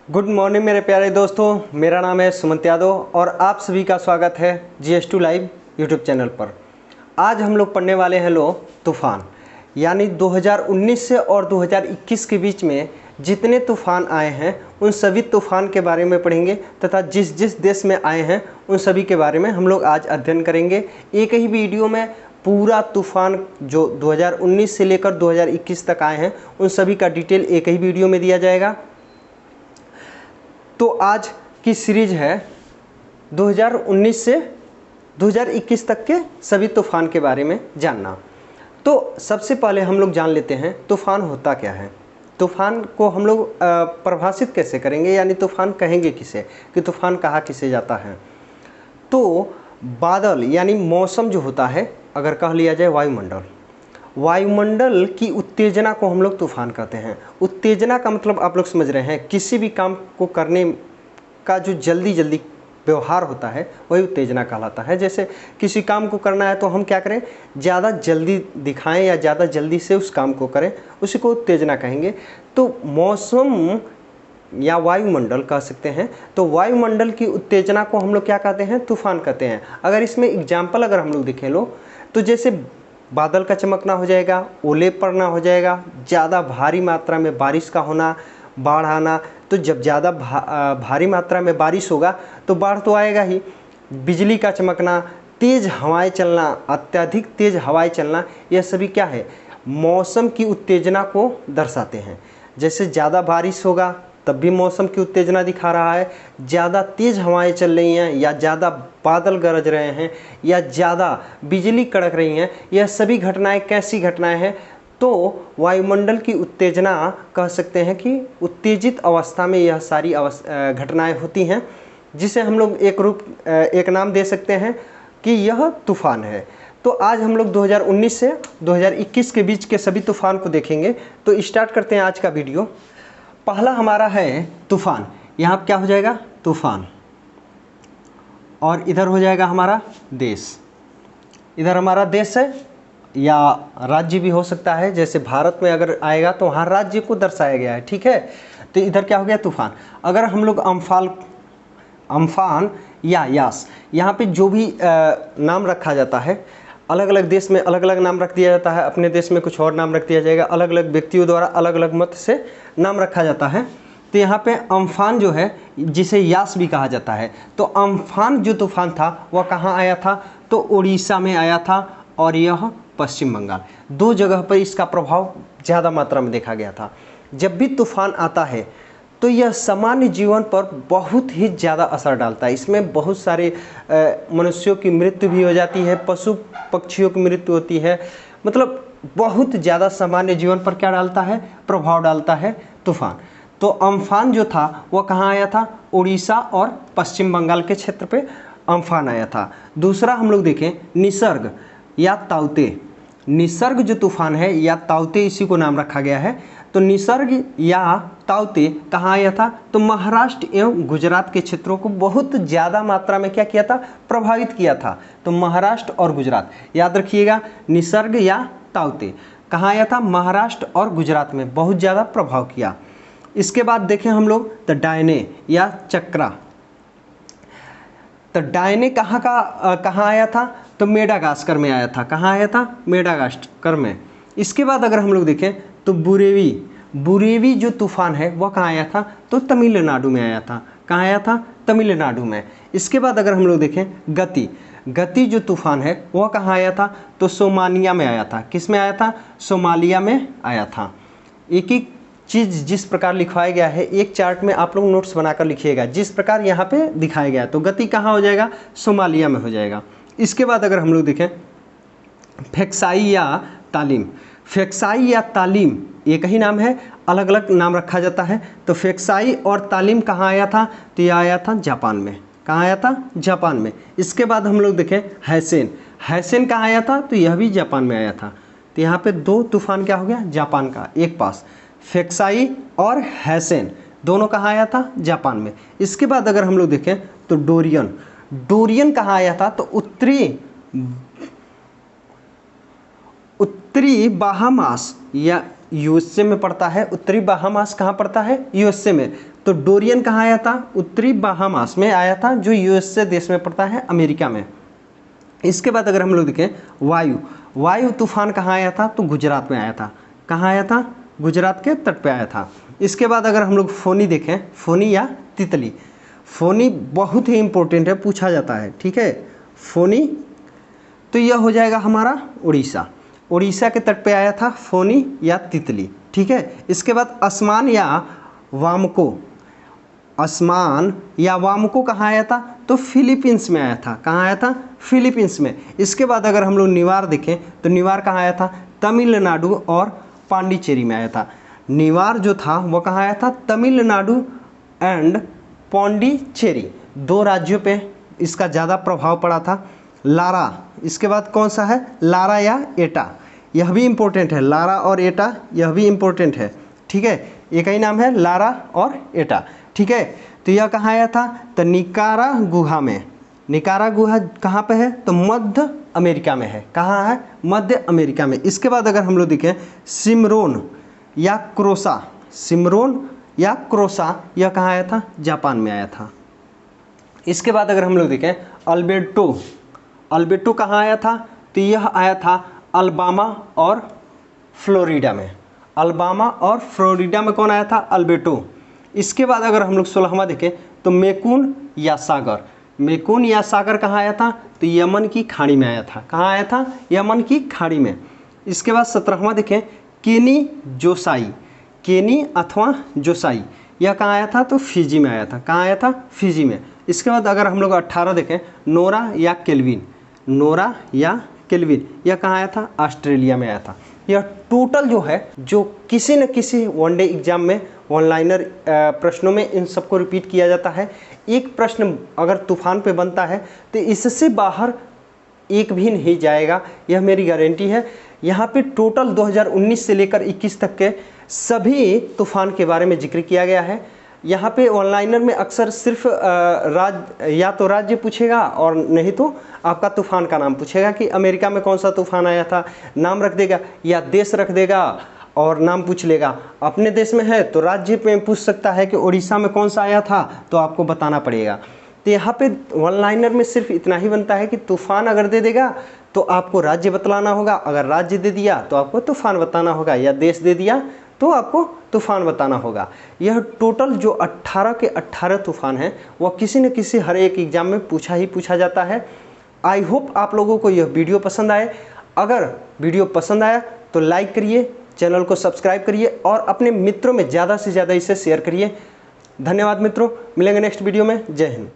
Good morning मेरे प्यारे दोस्तों, मेरा नाम है सुमंत यादव और आप सभी का स्वागत है GS2 लाइव यूट्यूब चैनल पर। आज हम लोग पढ़ने वाले हैं तूफ़ान, यानी 2019 से और 2021 के बीच में जितने तूफ़ान आए हैं उन सभी तूफ़ान के बारे में पढ़ेंगे तथा जिस जिस देश में आए हैं उन सभी के बारे में हम लोग आज अध्ययन करेंगे। एक ही वीडियो में पूरा तूफ़ान जो 2019 से लेकर 2021 तक आए हैं उन सभी का डिटेल एक ही वीडियो में दिया जाएगा। तो आज की सीरीज है 2019 से 2021 तक के सभी तूफ़ान के बारे में जानना। तो सबसे पहले हम लोग जान लेते हैं तूफ़ान होता क्या है। तूफ़ान को हम लोग परिभाषित कैसे करेंगे, यानी तूफ़ान कहेंगे किसे, कि तूफ़ान कहा किसे जाता है। तो बादल यानी मौसम जो होता है, अगर कह लिया जाए वायुमंडल की उत्तेजना को हम लोग तूफ़ान कहते हैं। उत्तेजना का मतलब आप लोग समझ रहे हैं, किसी भी काम को करने का जो जल्दी व्यवहार होता है वही उत्तेजना कहलाता है। जैसे किसी काम को करना है तो हम क्या करें, ज़्यादा जल्दी दिखाएं या ज़्यादा जल्दी से उस काम को करें, उसी को उत्तेजना कहेंगे। तो मौसम या वायुमंडल कह सकते हैं। तो वायुमंडल की उत्तेजना को हम लोग क्या कहते हैं, तूफ़ान कहते हैं। अगर इसमें एग्जाम्पल अगर हम लोग देखें तो जैसे बादल का चमकना हो जाएगा, ओले पड़ना हो जाएगा, ज़्यादा भारी मात्रा में बारिश का होना, बाढ़ आना। तो जब ज़्यादा भारी मात्रा में बारिश होगा तो बाढ़ तो आएगा ही। बिजली का चमकना, तेज़ हवाएं चलना, अत्यधिक तेज़ हवाएं चलना, यह सभी क्या है, मौसम की उत्तेजना को दर्शाते हैं। जैसे ज़्यादा बारिश होगा तब भी मौसम की उत्तेजना दिखा रहा है, ज़्यादा तेज़ हवाएं चल रही हैं या ज़्यादा बादल गरज रहे हैं या ज़्यादा बिजली कड़क रही हैं, यह सभी घटनाएं कैसी घटनाएं हैं। तो वायुमंडल की उत्तेजना कह सकते हैं कि उत्तेजित अवस्था में यह सारी घटनाएं होती हैं, जिसे हम लोग एक नाम दे सकते हैं कि यह तूफ़ान है। तो आज हम लोग 2019 से 2021 के बीच के सभी तूफ़ान को देखेंगे। तो स्टार्ट करते हैं आज का वीडियो। पहला हमारा है तूफ़ान। यहाँ क्या हो जाएगा, तूफ़ान, और इधर हो जाएगा हमारा देश। इधर हमारा देश है या राज्य भी हो सकता है, जैसे भारत में अगर आएगा तो वहाँ राज्य को दर्शाया गया है, ठीक है। तो इधर क्या हो गया, तूफ़ान। अगर हम लोग अम्फान या यास, यहाँ पे जो भी नाम रखा जाता है, अलग अलग देश में अलग अलग नाम रख दिया जाता है, अपने देश में कुछ और नाम रख दिया जाएगा, अलग अलग व्यक्तियों द्वारा अलग अलग मत से नाम रखा जाता है। तो यहाँ पे अम्फान जो है, जिसे यास भी कहा जाता है, तो अम्फान जो तूफ़ान था वह कहाँ आया था, तो उड़ीसा में आया था और यह पश्चिम बंगाल, दो जगह पर इसका प्रभाव ज़्यादा मात्रा में देखा गया था। जब भी तूफ़ान आता है तो यह सामान्य जीवन पर बहुत ही ज़्यादा असर डालता है। इसमें बहुत सारे मनुष्यों की मृत्यु भी हो जाती है, पशु पक्षियों की मृत्यु होती है, मतलब बहुत ज़्यादा सामान्य जीवन पर क्या डालता है, प्रभाव डालता है तूफ़ान। तो अम्फान जो था वह कहाँ आया था, उड़ीसा और पश्चिम बंगाल के क्षेत्र पे अम्फान आया था। दूसरा हम लोग देखें निसर्ग या ताउते। निसर्ग जो तूफ़ान है या ताउते, इसी को नाम रखा गया है। तो निसर्ग या ताउते कहाँ आया था, तो महाराष्ट्र एवं गुजरात के क्षेत्रों को बहुत ज़्यादा मात्रा में क्या किया था, प्रभावित किया था। तो महाराष्ट्र और गुजरात याद रखिएगा, निसर्ग या ताउते कहाँ आया था, महाराष्ट्र और गुजरात में बहुत ज़्यादा प्रभाव किया। इसके बाद देखें हम लोग तो डायने या चक्रा। तो डायने कहाँ आया था, तो मेडागास्कर में आया था। कहाँ आया था, मेडागास्कर में। इसके बाद अगर हम लोग देखें तो बुरेवी जो तूफ़ान है वह कहाँ आया था, तो तमिलनाडु में आया था। कहाँ आया था, तमिलनाडु में। इसके बाद अगर हम लोग देखें गति जो तूफ़ान है वह कहाँ आया था, तो सोमालिया में आया था। किस में आया था, सोमालिया में आया था। एक एक चीज़ जिस प्रकार लिखवाया गया है, एक चार्ट में आप लोग नोट्स बनाकर लिखिएगा, जिस प्रकार यहाँ पे दिखाया गया है। तो गति कहाँ हो जाएगा, सोमालिया में हो जाएगा। इसके बाद अगर हम लोग देखें फेक्साई या तालीम। फेक्साई या तालीम एक ही नाम है, अलग अलग नाम रखा जाता है। तो फेक्साई और तालीम कहाँ आया था, तो यह आया था जापान में। कहाँ आया था, जापान में। इसके बाद हम लोग देखें हैसेन कहाँ आया था, तो यह भी जापान में आया था। तो यहाँ पे दो तूफ़ान क्या हो गया, जापान का एक पास। फेक्साई और हैसेन दोनों कहाँ आया था, जापान में। इसके बाद अगर हम लोग देखें तो डोरियन कहाँ आया था, तो उत्तरी बहामास या यूएसए में पड़ता है। उत्तरी बाहामास कहाँ पड़ता है? यूएसए में। तो डोरियन कहाँ आया था? उत्तरी बाहामास में आया था, जो यूएसए देश में पड़ता है, अमेरिका में। इसके बाद अगर हम लोग देखें वायु तूफान कहाँ आया था? तो गुजरात में आया था। कहाँ आया था? गुजरात के तट पे आया था। इसके बाद अगर हम लोग फोनी देखें, फोनी या तितली, फोनी बहुत ही इंपॉर्टेंट है, पूछा जाता है, ठीक है। फोनी तो यह हो जाएगा हमारा उड़ीसा के तट पे आया था फोनी या तितली, ठीक है। इसके बाद आसमान या वामको कहाँ आया था? तो फिलीपींस में आया था। कहाँ आया था? फिलीपींस में। इसके बाद अगर हम लोग निवार देखें तो निवार कहाँ आया था? तमिलनाडु और पांडिचेरी में आया था। निवार जो था वो कहाँ आया था? तमिलनाडु एंड पांडिचेरी, 2 राज्यों पे इसका ज़्यादा प्रभाव पड़ा था। लारा, इसके बाद कौन सा है? लारा या एटा, यह भी इम्पोर्टेंट है। लारा और एटा यह भी इम्पोर्टेंट है, ठीक है। एक ही नाम है, लारा और एटा, ठीक है। तो यह कहाँ आया था? तो निकारागुआ में। निकारागुआ कहाँ पे है? तो मध्य अमेरिका में है। कहाँ है? मध्य अमेरिका में। इसके बाद अगर हम लोग देखें सिमरोन या क्रोसा, यह कहाँ आया था? जापान में आया था। इसके बाद अगर हम लोग देखें अल्बेर्टो कहाँ आया था? तो यह आया था अलबामा और फ्लोरिडा में। अलबामा और फ्लोरिडा में कौन आया था? अल्बेर्टो। इसके बाद अगर हम लोग 16वां देखें तो मेकुन या सागर कहाँ आया था? तो यमन की खाड़ी में आया था। कहाँ आया था? यमन की खाड़ी में। इसके बाद 17वां देखें केनी अथवा जोसाई, यह कहाँ आया था? तो फिजी में आया था। कहाँ आया था? फिजी में। इसके बाद अगर हम लोग 18 देखें नोरा या केल्विन, यह कहाँ आया था? ऑस्ट्रेलिया में आया था। यह टोटल जो है, जो किसी न किसी वनडे एग्जाम में ऑनलाइनर प्रश्नों में इन सबको रिपीट किया जाता है। एक प्रश्न अगर तूफान पे बनता है तो इससे बाहर एक भी नहीं जाएगा, यह मेरी गारंटी है। यहाँ पे टोटल 2019 से लेकर 21 तक के सभी तूफान के बारे में जिक्र किया गया है। यहाँ पे ऑनलाइनर में अक्सर सिर्फ या तो राज्य पूछेगा और नहीं तो आपका तूफान का नाम पूछेगा कि अमेरिका में कौन सा तूफान आया था, नाम रख देगा, या देश रख देगा और नाम पूछ लेगा। अपने देश में है तो राज्य पे पूछ सकता है कि उड़ीसा में कौन सा आया था, तो आपको बताना पड़ेगा। तो यहाँ पे ऑनलाइनर में सिर्फ इतना ही बनता है कि तूफान अगर दे देगा तो आपको राज्य बतलाना होगा, अगर राज्य दे दिया तो आपको तूफान बताना होगा, या देश दे दिया तो आपको तूफान बताना होगा। यह टोटल जो 18 के 18 तूफान हैं वह किसी न किसी हर एक एग्जाम में पूछा जाता है। आई होप आप लोगों को यह वीडियो पसंद आए। अगर वीडियो पसंद आया तो लाइक करिए, चैनल को सब्सक्राइब करिए और अपने मित्रों में ज़्यादा से ज़्यादा इसे शेयर करिए। धन्यवाद मित्रों, मिलेंगे नेक्स्ट वीडियो में। जय हिंद।